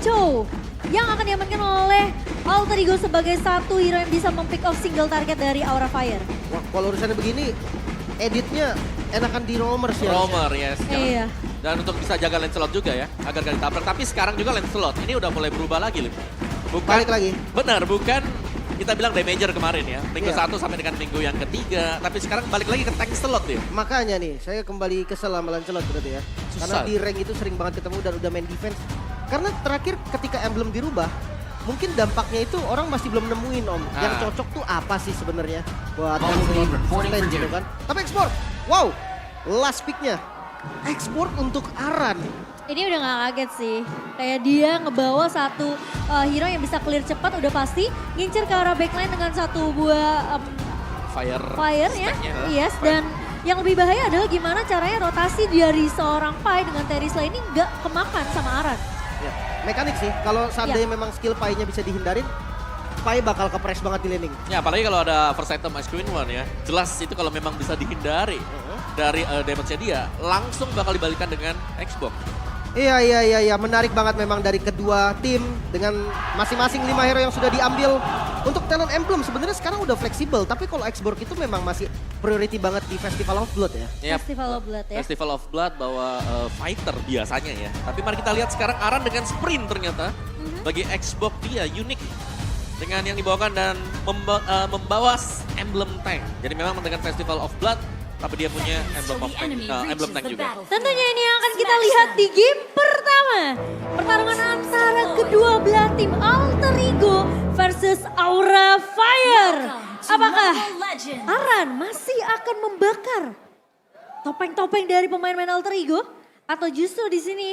Chow yang akan diamankan oleh Alter Ego sebagai satu hero yang bisa mempick off single target dari Aura Fire. Wah, kalau urusannya begini, editnya enakan di Romer sih. Romer, yes. Iya. Dan untuk bisa jaga Lancelot juga ya, agar gak ditabrak. Tapi sekarang juga Lancelot, ini udah mulai berubah lagi, Lim. Balik lagi. Benar, bukan kita bilang damager kemarin ya. Minggu Iya. 1 sampai dengan minggu yang ketiga. Tapi sekarang balik lagi ke tank slot ya. Makanya nih, saya kembali kesel sama Lancelot berarti ya. Karena Susah. di rank itu sering banget ketemu dan udah main defense. Karena terakhir ketika emblem dirubah, mungkin dampaknya itu orang masih belum nemuin Om. Yang cocok tuh apa sih sebenarnya buat lane gitu kan. Tapi export, wow, last picknya. Export untuk Aran. Ini udah gak kaget sih. Kayak dia ngebawa satu hero yang bisa clear cepat udah pasti. Ngincer ke arah backline dengan satu buah Fire fire-nya. stack-nya. Yes, dan yang lebih bahaya adalah gimana caranya rotasi dari seorang Pai dengan Terisla ini nggak kemakan sama Aran. Ya, mekanik sih. Kalau seandainya Ya. memang skill Pai-nya bisa dihindarin, Pai bakal kepres banget di laning. Ya apalagi kalau ada first item Ice Queen One ya. Jelas itu kalau memang bisa dihindari dari damage-nya dia, langsung bakal dibalikan dengan Xbox. Iya, menarik banget memang dari kedua tim dengan masing-masing 5 hero yang sudah diambil. Untuk talent emblem sebenarnya sekarang udah fleksibel, tapi kalau Xborg itu memang masih priority banget di Festival of Blood ya. Yap. Festival of Blood ya. Festival of Blood bawa fighter biasanya ya. Tapi mari kita lihat sekarang Aran dengan sprint ternyata. Bagi Xbox dia unik dengan yang dibawakan dan membawa emblem tank. Jadi memang dengan Festival of Blood, tapi dia punya emblem tank juga. Tentunya ini yang akan kita lihat di game pertama. Pertarungan antara kedua belah tim Alter Ego versus Aura Fire. Apakah Aran masih akan membakar topeng-topeng dari pemain-pemain Alter Ego? Atau justru di sini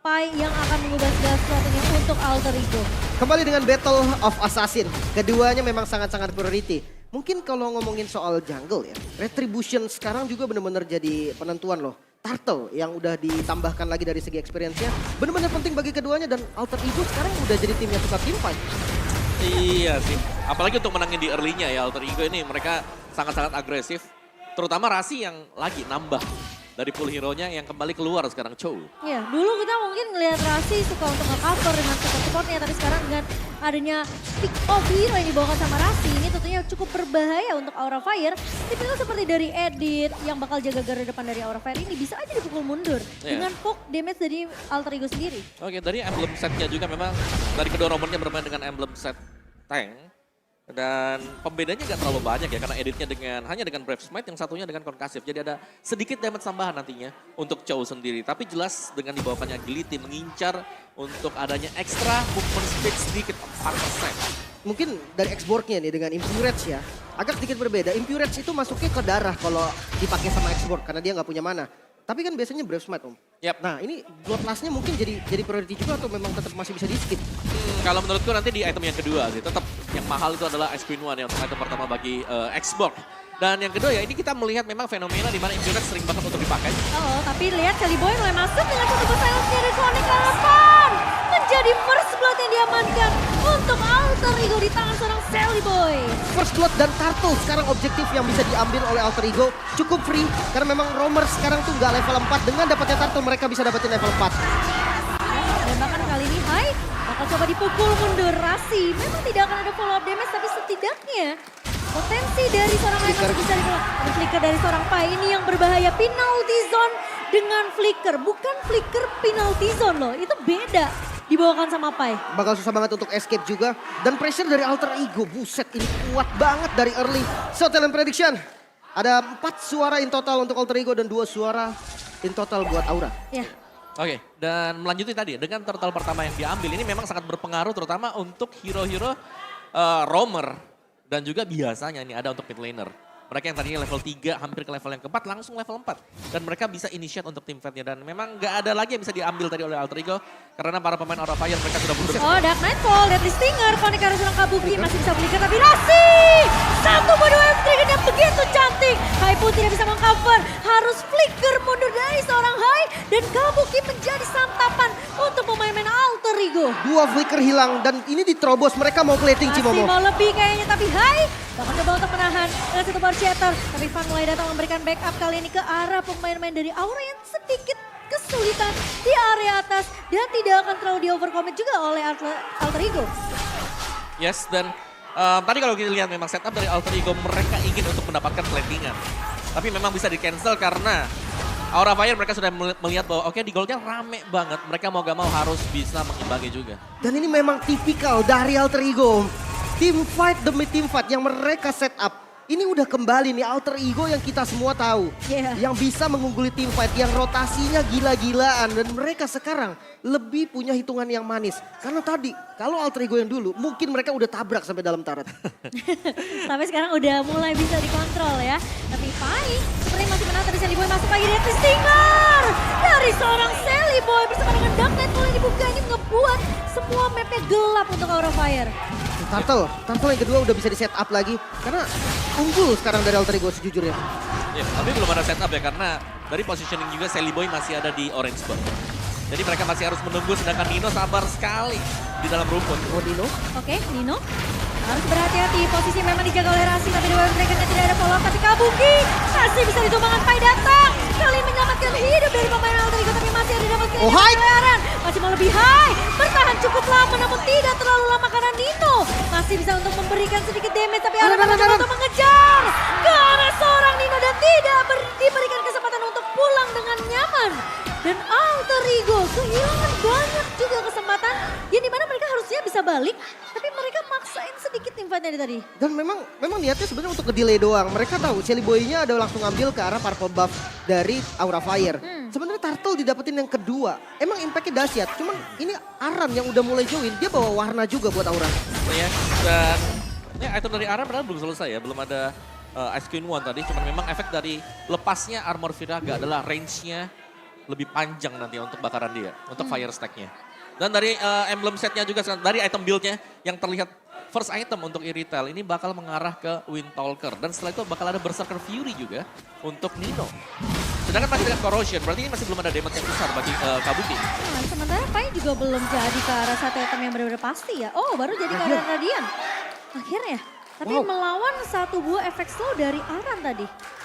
Pai yang akan mengubah segala sesuatunya untuk Alter Ego? Kembali dengan Battle of Assassin, keduanya memang sangat-sangat priority. Mungkin kalau ngomongin soal jungle ya, Retribution sekarang juga benar-benar jadi penentuan loh. Turtle yang udah ditambahkan lagi dari segi experience-nya, benar-benar penting bagi keduanya dan Alter Ego sekarang udah jadi tim yang suka team fight. Iya sih, apalagi untuk menangin di early-nya ya Alter Ego ini mereka sangat-sangat agresif. Terutama Rasi yang lagi nambah dari pool hero-nya yang kembali keluar sekarang Chow. Ya, dulu kita mungkin ngelihat Rasi suka untuk nge-cover dengan support-supportnya, tapi sekarang dengan adanya pick off hero yang dibawakan sama Rasi, ini tentunya cukup berbahaya untuk Aura Fire. Tipikal seperti dari Edit yang bakal jaga garda depan dari Aura Fire ini bisa aja dipukul mundur dengan poke damage dari Alter Ego sendiri. Oke, dari emblem setnya juga memang dari kedua nomornya bermain dengan emblem set tank. Dan pembedanya nggak terlalu banyak ya, karena editnya hanya dengan Brave Smite, yang satunya dengan Concussion. Jadi ada sedikit damage tambahan nantinya untuk Chow sendiri. Tapi jelas dengan dibawakannya Agility mengincar untuk adanya extra movement speed sedikit 4%. Mungkin dari Xborg-nya nih dengan Impurage ya, agak sedikit berbeda. Impurage itu masuknya ke darah kalau dipakai sama Xborg karena dia nggak punya mana. Tapi kan biasanya Brave Smite Om. Yap. Nah ini Bloodlust-nya mungkin jadi priority juga atau memang tetap masih bisa di skip? Kalau menurutku nanti di item yang kedua sih, tetap yang mahal itu adalah Ice Queen One yang untuk item pertama bagi Xbox. Dan yang kedua ya ini kita melihat memang fenomena di mana Impurage sering banget untuk dipakai. Oh, tapi lihat Sally Boy mulai masuk dengan satu silence-nya dari Sonic Harapan. Menjadi first blood yang diamankan untuk Alter Ego di tangan seorang Sally Boy. First Blood dan Turtle sekarang objektif yang bisa diambil oleh Alter Ego cukup free. Karena memang Romer sekarang tuh nggak level 4. Dengan dapatnya Turtle mereka bisa dapetin level 4. Dan bahkan kali ini Hai bakal coba dipukul mundur Rasi. Memang tidak akan ada follow up damage, tapi setidaknya potensi dari seorang Hai masih bisa dikeluar. Ada flicker dari seorang Pai ini yang berbahaya. Penalty zone dengan flicker. Bukan flicker penalty zone loh, itu beda. Dibawakan sama Pai. Bakal susah banget untuk escape juga. Dan pressure dari Alter Ego. Buset ini kuat banget dari early. So talent prediction. Ada 4 suara in total untuk Alter Ego dan 2 suara in total buat Aura. Ya. Oke, dan melanjuti tadi dengan turtle pertama yang diambil ini memang sangat berpengaruh terutama untuk hero-hero roamer dan juga biasanya ini ada untuk mid laner. Mereka yang tadinya level 3 hampir ke level yang keempat langsung level 4. Dan mereka bisa initiate untuk team fight-nya. Dan memang nggak ada lagi yang bisa diambil tadi oleh Alter Ego. Karena para pemain Aura Fire mereka sudah mundur. Oh, Dark Nightfall, Deadly Stinger, Konik harus bilang Kabuki masih bisa flicker tapi Rasi! Satu bodoh triggernya begitu cantik. Hai pun tidak bisa mengcover, harus flicker mundur dari seorang Hai. Dan Kabuki menjadi santapan untuk pemain-pemain Alter Ego. 2 flicker hilang dan ini diterobos. Mereka mau plating Masih Cimomo. mau lebih kayaknya tapi Hai bakal coba untuk menahan dengan satu bar shatter. Tapi Van mulai datang memberikan backup kali ini ke arah pemain-pemain dari Aura yang sedikit kesulitan di area atas dan tidak akan terlalu di overcommit juga oleh Alter Ego. Yes, dan tadi kalau kita lihat memang setup dari Alter Ego mereka ingin untuk mendapatkan plantingan. Tapi memang bisa di-cancel karena Aura Fire mereka sudah melihat bahwa oke, di goldnya rame banget. Mereka mau gak mau harus bisa mengimbangi juga. Dan ini memang tipikal dari Alter Ego. Team fight demi team fight yang mereka set up. Ini udah kembali nih Alter Ego yang kita semua tahu. Yeah. Yang bisa mengungguli team fight yang rotasinya gila-gilaan. Dan mereka sekarang lebih punya hitungan yang manis. Karena tadi kalau Alter Ego yang dulu mungkin mereka udah tabrak sampai dalam turret. Tapi sekarang udah mulai bisa dikontrol ya. Tapi Pai seperti masih menang dari Sally Boy masuk lagi dari Stinger. Dari seorang Sally Boy bersama dengan Dark Knight mulai dibuka ini ngebuat semua mapnya gelap untuk Aura Fire. Turtle yang kedua udah bisa di set up lagi. Karena unggul sekarang dari Alter Ego sejujurnya. Ya, tapi belum ada setup ya karena dari positioning juga Sally Boy masih ada di orange spot. Jadi mereka masih harus menunggu sedangkan Nino sabar sekali di dalam rumput. Oh Nino. Oke, Nino harus berhati-hati. Posisi memang dijaga oleh Rasi tapi The Wild Dragon tidak ada follow up. Tapi Kabuki masih bisa ditumbangkan. Pai datang. Kali ini menyelamatkan hidup dari pemain Alter Ego tapi masih ada dapat Oh, high. Aran. Masih mau lebih high. Bertahan cukup lama namun tidak terlalu lama karena Nino masih bisa untuk memberikan sedikit damage. Tapi Aran mencoba untuk mengejar ke arah seorang Nino dan tidak diberikan kesempatan untuk pulang dengan nyaman. Dan Alter Ego kehilangan banyak juga kesempatan yang dimana mereka harusnya bisa balik. Tapi mereka maksain sedikit tim fight-nya tadi. Dan memang niatnya sebenarnya untuk nge-delay doang. Mereka tahu Sally Boy-nya ada langsung ngambil ke arah purple buff dari Aura Fire. Sebenarnya Turtle didapetin yang kedua. Emang impact-nya dahsyat. Cuman ini Aran yang udah mulai join. Dia bawa warna juga buat Aura. Ya, dan ya, item dari Aran padahal belum selesai ya. Belum ada Ice Queen One tadi. Cuman memang efek dari lepasnya Armor Viraga adalah range-nya lebih panjang nanti untuk bakaran dia. Untuk fire stack-nya. Dan dari emblem setnya juga, dari item build-nya yang terlihat first item untuk Iritel ini bakal mengarah ke Windtalker. Dan setelah itu bakal ada Berserker Fury juga untuk Nino. Sedangkan masih dengan Corrosion, berarti ini masih belum ada damage yang besar bagi Kabuki. Nah, sementara Pai juga belum jadi ke arah satu item yang benar-benar pasti ya. Oh, baru jadi ke arah Radiant. Akhirnya. Tapi melawan satu buah efek slow dari Aran tadi.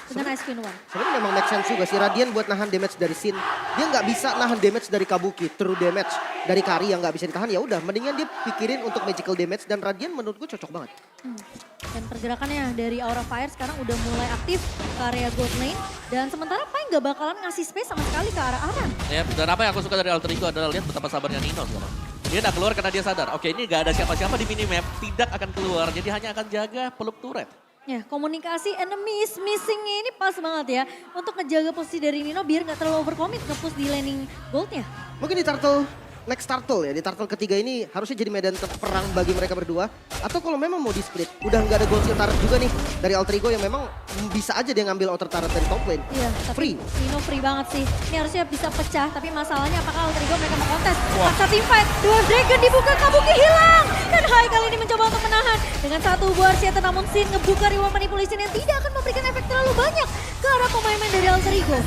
Dengan Ice Queen One. Sebenarnya memang make sense juga sih. Radiant buat nahan damage dari Sin. Dia nggak bisa nahan damage dari Kabuki. True damage dari Kari yang nggak bisa ditahan. Ya udah, mendingan dia pikirin untuk magical damage. Dan Radiant menurut gue cocok banget. Dan pergerakannya dari Aura Fire sekarang udah mulai aktif ke area gold lane. Dan sementara Pai nggak bakalan ngasih space sama sekali ke arah Aran. Ya, dan apa yang aku suka dari Alter Ego adalah lihat betapa sabarnya Nino sekarang. Dia udah keluar karena dia sadar, oke ini gak ada siapa-siapa di minimap, tidak akan keluar. Jadi hanya akan jaga peluk turret. Ya, komunikasi enemy is missing-nya ini pas banget ya. Untuk ngejaga posisi dari Nino biar gak terlalu overcommit nge-push di laning goldnya. Mungkin di next Turtle ya. Di Turtle ketiga ini harusnya jadi medan perang bagi mereka berdua. Atau kalau memang mau di split, udah nggak ada gold shield turret juga nih dari Alter Ego yang memang bisa aja dia ngambil outer turret dari top lane. Iya, tapi Nino free banget sih. Ini harusnya bisa pecah, tapi masalahnya apakah Alter Ego mereka mau kontes? Paksa team fight, Dwarf Dragon dibuka, Kabuki hilang. Dan Hai kali ini mencoba untuk menahan dengan satu buah Arsiata namun Sin ngebuka Reward Manipulation yang tidak akan memberikan efek terlalu banyak ke arah pemain-pemain dari Alter Ego.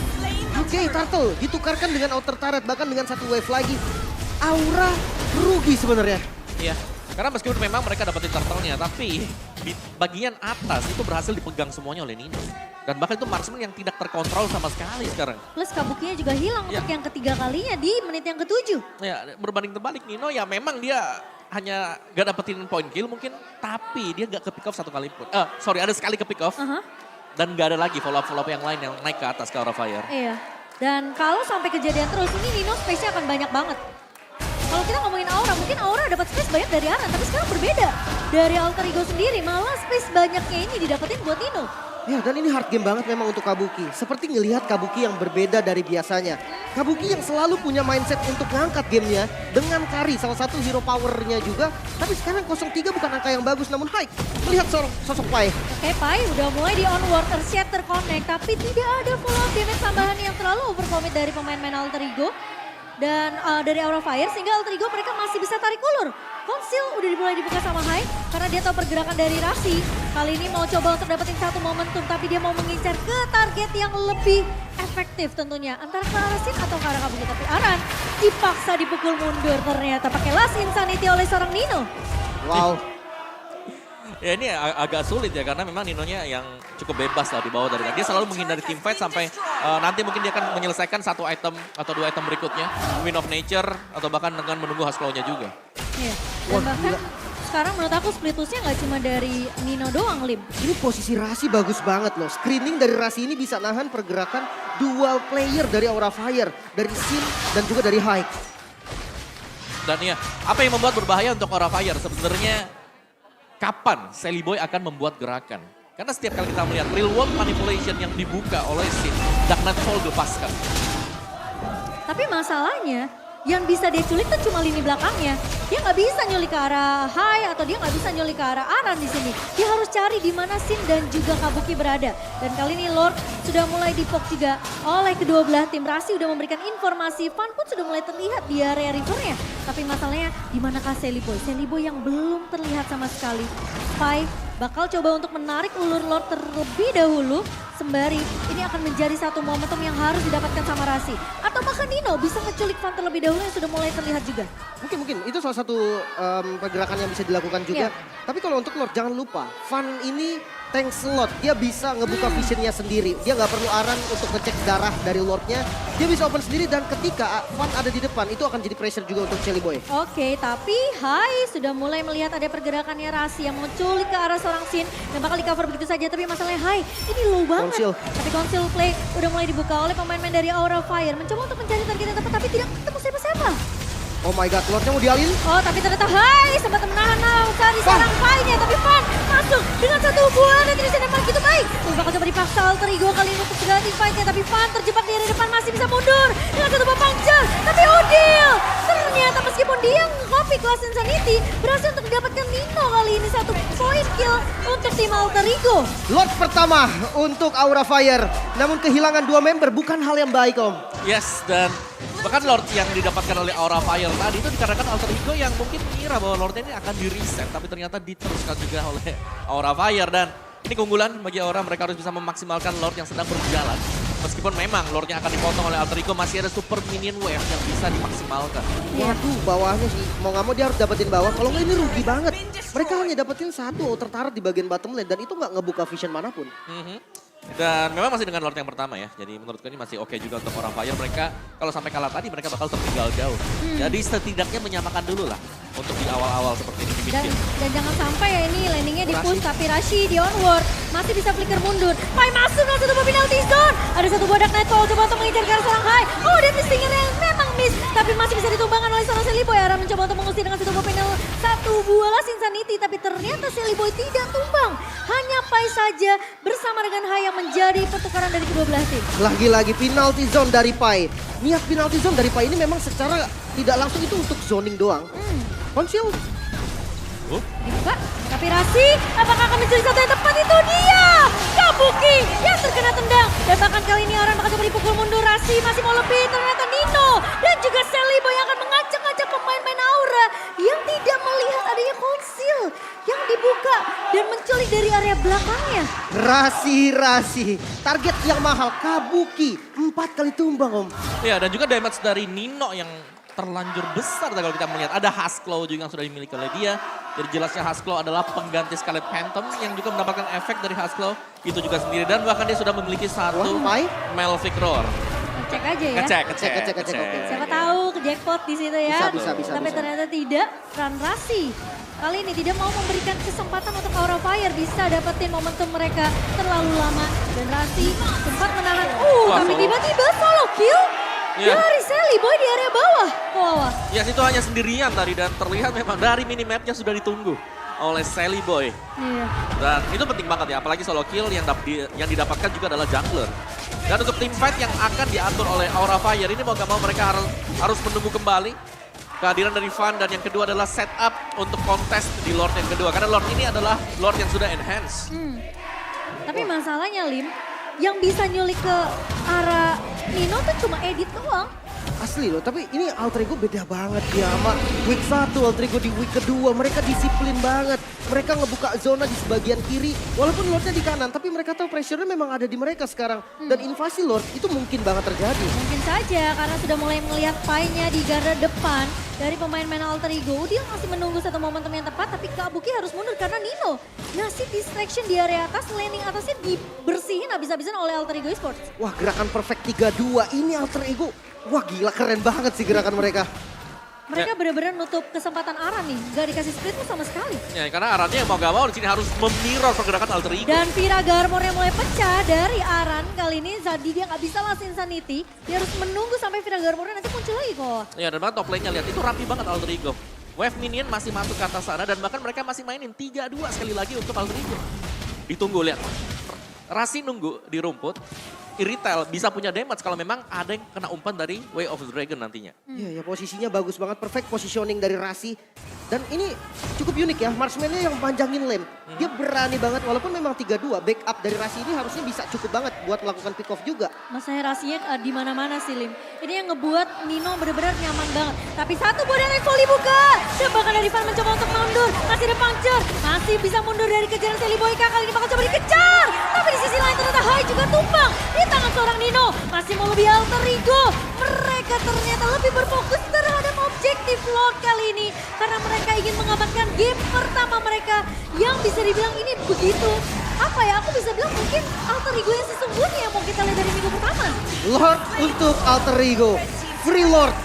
Oke, Turtle ditukarkan dengan outer turret bahkan dengan satu wave lagi. Aura rugi sebenarnya. Iya, karena meskipun memang mereka dapetin turtle-nya, tapi di bagian atas itu berhasil dipegang semuanya oleh Nino. Dan bahkan itu marksman yang tidak terkontrol sama sekali sekarang. Plus Kabukinya juga hilang untuk yang ketiga kalinya di menit yang ke-7. Ya, berbanding terbalik Nino ya memang dia hanya gak dapetin point kill mungkin, tapi dia gak ke pick off satu kali pun. Ada sekali ke pick off. Dan gak ada lagi follow up yang lain yang naik ke atas ke Aura Fire. Iya, dan kalau sampai kejadian terus ini Nino space-nya akan banyak banget. Kalau kita ngomongin Aura, mungkin Aura dapat space banyak dari Aran, tapi sekarang berbeda. Dari Alter Ego sendiri, malah space banyaknya ini didapetin buat Nino. Ya, dan ini hard game banget memang untuk Kabuki. Seperti ngelihat Kabuki yang berbeda dari biasanya. Kabuki yang selalu punya mindset untuk ngangkat gamenya dengan Kari, salah satu hero powernya juga. Tapi sekarang 0-3 bukan angka yang bagus, namun Hai melihat sosok Pai. Oke, Pai udah mulai di onward, Earthshot terconnect, tapi tidak ada follow up damage tambahan yang terlalu overcommit dari pemain-pemain Alter Ego. Dan dari Aura Fire sehingga Alter Ego mereka masih bisa tarik ulur. Conceal udah dimulai dibuka sama Hai karena dia tahu pergerakan dari Rasi. Kali ini mau coba untuk dapetin satu momentum tapi dia mau mengincar ke target yang lebih efektif tentunya. Antara ke arah Sin atau ke arah Kabuki. Tapi Aran dipaksa dipukul mundur ternyata pakai Last Insanity oleh seorang Nino. Wow. Ya ini agak sulit ya karena memang Ninonya yang cukup bebas lah di bawah dari dia selalu menghindari team fight sampai nanti mungkin dia akan menyelesaikan 1 item atau 2 item berikutnya, Wind of Nature atau bahkan dengan menunggu Hasclaw-nya juga. Iya. Dan bahkan sekarang menurut aku split loss-nya nggak cuma dari Nino doang, Lim. Ini posisi Rasi bagus banget loh. Screening dari Rasi ini bisa nahan pergerakan dual player dari Aura Fire, dari Sin dan juga dari Haik. Dan ya, apa yang membuat berbahaya untuk Aura Fire sebenarnya kapan Sally Boy akan membuat gerakan? Karena setiap kali kita melihat real world manipulation yang dibuka oleh Sin, Dark Nightfall dilepaskan. Tapi masalahnya yang bisa dia culik tuh cuma lini belakangnya. Dia nggak bisa nyulik ke arah Hai atau dia nggak bisa nyulik ke arah Aran di sini. Dia harus cari di mana Sin dan juga Kabuki berada. Dan kali ini Lord sudah mulai dipok juga oleh kedua belah tim. Rasi udah memberikan informasi, Van pun sudah mulai terlihat di area rivernya. Tapi masalahnya di manakah Sally Boy? Sally Boy yang belum terlihat sama sekali. Pai bakal coba untuk menarik ulur Lord terlebih dahulu. Sembari ini akan menjadi satu momentum yang harus didapatkan sama Rasi. Atau bahkan Nino bisa ngeculik Van terlebih dahulu yang sudah mulai terlihat juga. Mungkin itu salah satu pergerakan yang bisa dilakukan juga. Yeah. Tapi kalau untuk Lord jangan lupa, Van ini tank slot, dia bisa ngebuka visionnya sendiri. Dia nggak perlu Aran untuk ngecek darah dari Lordnya. Dia bisa open sendiri dan ketika Van ada di depan itu akan jadi pressure juga untuk Sally Boy. Oke, tapi Hai sudah mulai melihat ada pergerakannya Rasi yang menculik ke arah seorang Sin. Dan bakal di cover begitu saja, tapi masalahnya Hai ini low banget. Conceal. Tapi conceal play udah mulai dibuka oleh pemain-pemain dari Aura Fire. Mencoba untuk mencari target yang tepat tapi tidak ketemu siapa-siapa. Oh my god, Lordnya mau dialin. Oh, tapi ternyata Hai sempat menahan dari seorang Pai-nya. Tapi Van masuk dengan satu hubungan dan tidak sedang begitu baik. Bakal coba dipaksa Alter Ego kali ini untuk segala team fight-nya. Tapi Van terjebak di area depan masih bisa mundur dengan satu buah puncture. Tapi Odil ternyata meskipun dia nge-copy kelas Insanity berhasil untuk mendapatkan Nino kali ini satu point kill untuk tim Alter Ego. Lord pertama untuk Aura Fire. Namun kehilangan 2 member bukan hal yang baik Om. Yes, dan bahkan Lord yang didapatkan oleh Aura Fire tadi itu dikarenakan Alter Ego yang mungkin mengira bahwa Lordnya ini akan di-reset. Tapi ternyata diteruskan juga oleh Aura Fire. Dan ini keunggulan bagi Aura, mereka harus bisa memaksimalkan Lord yang sedang berjalan. Meskipun memang Lordnya akan dipotong oleh Alter Ego, masih ada super minion wave yang bisa dimaksimalkan. Waduh, bawahnya sih. Mau nggak mau dia harus dapetin bawah. Kalau nggak ini rugi banget. Mereka hanya dapetin satu tertarik di bagian bottom lane. Dan itu nggak ngebuka vision manapun. Dan memang masih dengan Lord yang pertama ya. Jadi menurutku ini masih oke juga untuk orang Fire. Mereka kalau sampai kalah tadi mereka bakal tertinggal jauh. Jadi setidaknya menyamakan dulu lah untuk di awal-awal seperti ini dibikin. Dan jangan sampai ya ini landingnya di push tapi Rashi di onward masih bisa flicker mundur. Pai masuk dengan satu buah penalty zone. Ada satu buah Dark Nightfall coba untuk mengejar ke arah seorang Hai. Oh, dia stinger yang memang miss tapi masih bisa ditumbangkan oleh seorang Sally Boy. Aran mencoba untuk mengusir dengan satu buah penalty, satu buah Last Insanity tapi ternyata Sally Boy tidak tumbang. Hanya Pai saja bersama dengan Hai yang menjadi pertukaran dari kedua belah tim. Lagi-lagi penalty zone dari Pai. Niat penalty zone dari Pai ini memang secara tidak langsung itu untuk zoning doang. Conceal. Dibuka, tapi Rasi apakah akan mencuri satu yang tepat? Itu dia Kabuki yang terkena tendang. Dan bahkan kali ini orang bakal coba dipukul mundur. Rasi masih mau lebih, ternyata Nino dan juga Sally Boy yang akan mengajak-ngajak pemain-pemain Aura yang tidak melihat adanya konsil yang dibuka dan menculik dari area belakangnya. Rasi. Target yang mahal, Kabuki. 4 kali tumbang Om. Ya, dan juga damage dari Nino yang terlanjur besar kalau kita melihat. Ada Hasclaw juga yang sudah dimiliki oleh dia. Jadi jelasnya Hasclaw adalah pengganti Scarlet Phantom yang juga mendapatkan efek dari Hasclaw itu juga sendiri. Dan bahkan dia sudah memiliki satu Melvic Roar. Cek aja ya. Ngecek. Oke. Siapa tahu ke jackpot di situ ya. Bisa. Tapi ternyata tidak. Rasi kali ini tidak mau memberikan kesempatan untuk Aura Fire bisa dapetin momentum mereka terlalu lama. Dan Rasi sempat menahan. Tapi tiba-tiba solo kill. Dari Sally Boy di area bawah. Ya, itu hanya sendirian tadi dan terlihat memang dari minimapnya sudah ditunggu oleh Sally Boy. Iya. Dan itu penting banget ya, apalagi solo kill yang didapatkan juga adalah jungler. Dan untuk team fight yang akan diatur oleh Aura Fire ini mau gak mau mereka harus menunggu kembali kehadiran dari Van. Dan yang kedua adalah setup untuk kontes di Lord yang kedua. Karena Lord ini adalah Lord yang sudah enhance. Tapi masalahnya Lim, yang bisa nyulik ke arah Nino tuh cuma edit doang. Asli loh, tapi ini Alter Ego beda banget ya sama week 1, Alter Ego di week kedua. Mereka disiplin banget. Mereka ngebuka zona di sebagian kiri. Walaupun Lordnya di kanan, tapi mereka tahu pressure-nya memang ada di mereka sekarang. Dan invasi Lord itu mungkin banget terjadi. Mungkin saja karena sudah mulai melihat Pai-nya di garda depan. dari pemain-pemain Alter Ego. Udil masih menunggu satu momentum yang tepat, tapi Kabuki harus mundur karena Nino ngasih distraction di area atas, landing atasnya dibersihin habis-habisan oleh Alter Ego Esports. Wah, gerakan perfect 3-2 ini Alter Ego. Wah, gila keren banget sih gerakan mereka. Mereka benar-benar nutup kesempatan Aran nih, gak dikasih split pun sama sekali. Ya, karena Arannya mau gak mau di sini harus memirror pergerakan Alter Ego. Dan Viraga armornya mulai pecah dari Aran. Kali ini Zadi dia gak bisa last Insanity. Dia harus menunggu sampai Viraga armornya nanti muncul lagi kok. Ya, dan bahkan top lane-nya lihat itu rapi banget Alter Ego. Wave minion masih masuk ke atas sana dan bahkan mereka masih mainin 3-2 sekali lagi untuk Alter Ego. Ditunggu lihat. Rasi nunggu di rumput. Iritel bisa punya damage kalau memang ada yang kena umpan dari Way of the Dragon nantinya. Iya, ya posisinya bagus banget, perfect positioning dari Rasi. Dan ini cukup unik ya, marksman-nya yang panjangin lane. Dia berani banget, walaupun memang 3-2, backup dari Rasi ini harusnya bisa cukup banget buat melakukan pick off juga. Masalah rasinya di mana-mana sih Lim. Ini yang ngebuat Nino benar-benar nyaman banget. Tapi satu bodan level dibuka. Dan bahkan dari Van mencoba untuk mundur. Masih ada puncture. Masih bisa mundur dari kejaran Sally Boyka. Kali ini bakal coba dikejar. Tapi di sisi lain ternyata Hai juga tumpang di tangan seorang Nino. Masih mau lebih Alter Ego. Mereka ternyata lebih berfokus terhadap objektif Lord kali ini. Karena mereka ingin mengamankan game pertama mereka. Yang bisa dibilang ini begitu. Apa ya, aku bisa bilang mungkin Alter Ego yang sesungguhnya yang mau kita lihat dari minggu pertama. Lord untuk Alter Ego, free Lord.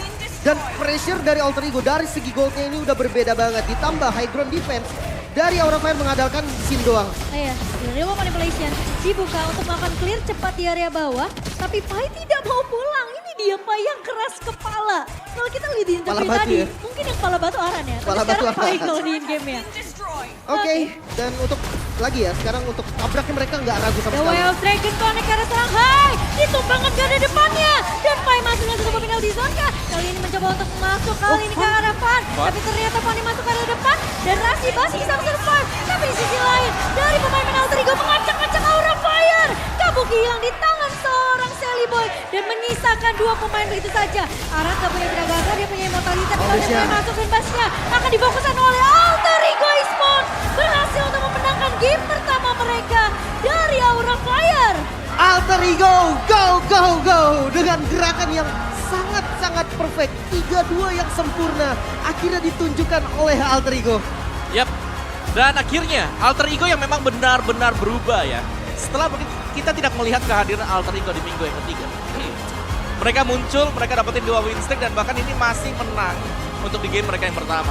Dan pressure dari Alter Ego dari segi goldnya ini udah berbeda banget. Ditambah high ground defense dari Aura Fire mengandalkan Sin doang. Iya, Real Manipulation dibuka untuk melakukan clear cepat di area bawah. Tapi Pai tidak mau pulang. Ini dia Pai yang keras kepala. Kalau kita lihat di interview Kepala batu tadi, ya? mungkin yang kepala batu Aran ya. Tapi Kepala batu sekarang Pai Aran. kalau di in-game ya. Oke, dan untuk lagi ya, sekarang untuk tabraknya mereka nggak ragu sama The sekali. Way of Dragon connect ke arah serang Hai. Ditumbangkan ke arah depannya. Dan Pai masih ngasih ke final di zone kah? Kali ini mencoba untuk masuk kali ini ke arah Van. Tapi ternyata Van masuk ke arah depan. Dan Rasi masih bisa survive. Tapi di sisi lain, dari pemain Alter Ego mengacak-acak Aura Fire. Kabuki hilang di tangan seorang Sally Boy. Dan menyisakan dua pemain begitu saja. Aran gak punya Piragaga, dia punya Immortality. Tapi kalau dia masuk basnya akan difokuskan oleh Alter Ego Esports. Berhasil untuk memenangkan game pertama mereka dari Aura Fire. Alter Ego, go, go, go. Dengan gerakan yang sangat-sangat perfect. 3-2 yang sempurna. Akhirnya ditunjukkan oleh Alter Ego. Yap. Dan akhirnya Alter Ego yang memang benar-benar berubah ya. Setelah kita tidak melihat kehadiran Alter Ego di minggu yang ketiga. Mereka muncul, mereka dapetin 2 win streak dan bahkan ini masih menang untuk di game mereka yang pertama.